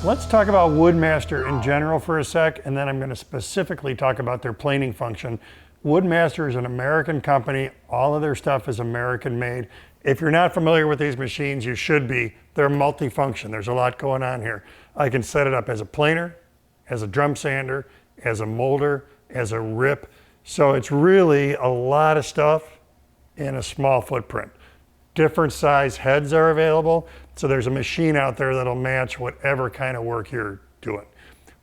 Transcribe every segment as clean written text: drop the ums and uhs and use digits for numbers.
Let's talk about Woodmaster in general for a sec, and then I'm going to specifically talk about their planing function. Woodmaster is an American company. All of their stuff is American made. If you're not familiar with these machines, you should be. They're multifunction. There's a lot going on here. I can set it up as a planer, as a drum sander, as a molder, as a rip. So it's really a lot of stuff in a small footprint. Different size heads are available. So there's a machine out there that'll match whatever kind of work you're doing.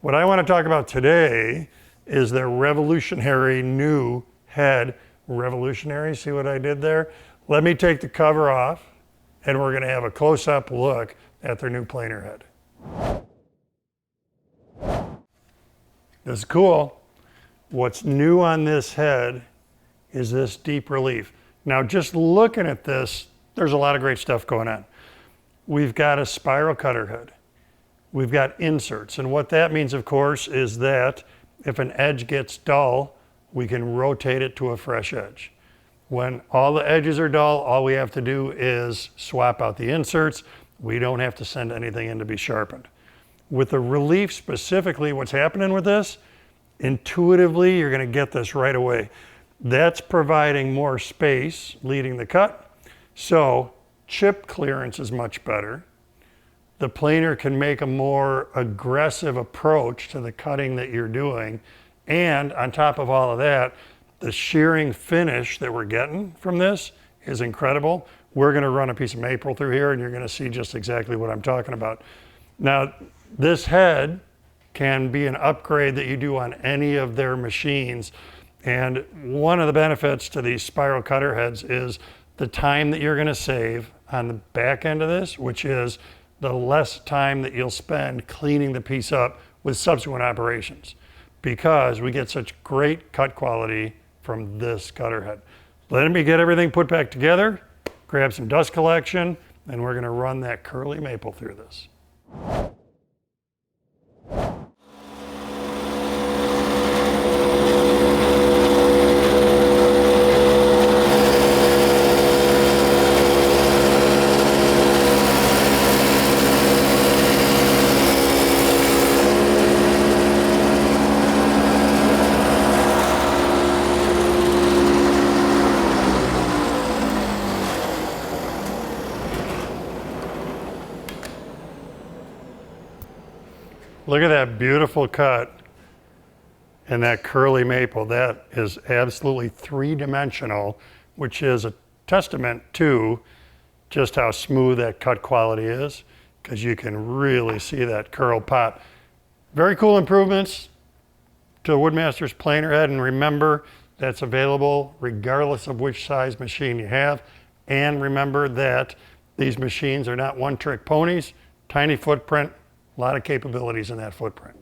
What I want to talk about today is their revolutionary new head. Revolutionary, see what I did there? Let me take the cover off and we're going to have a close-up look at their new planer head. This is cool. What's new on this head is this deep relief. Now just looking at this, there's a lot of great stuff going on. We've got a spiral cutter head. We've got inserts. And what that means, of course, is that if an edge gets dull, we can rotate it to a fresh edge. When all the edges are dull, all we have to do is swap out the inserts. We don't have to send anything in to be sharpened. With the relief specifically, what's happening with this, intuitively, you're going to get this right away. That's providing more space leading the cut. So chip clearance is much better. The planer can make a more aggressive approach to the cutting that you're doing. And on top of all of that, the shearing finish that we're getting from this is incredible. We're going to run a piece of maple through here and you're going to see just exactly what I'm talking about. Now, this head can be an upgrade that you do on any of their machines. And one of the benefits to these spiral cutter heads is the time that you're going to save on the back end of this, which is the less time that you'll spend cleaning the piece up with subsequent operations, because we get such great cut quality from this cutter head. Let me get everything put back together, grab some dust collection, and we're going to run that curly maple through this. Look at that beautiful cut and that curly maple. That is absolutely three-dimensional, which is a testament to just how smooth that cut quality is, because you can really see that curl pop. Very cool improvements to Woodmaster's planer head, and remember that's available regardless of which size machine you have. And remember that these machines are not one-trick ponies, tiny footprint, a lot of capabilities in that footprint.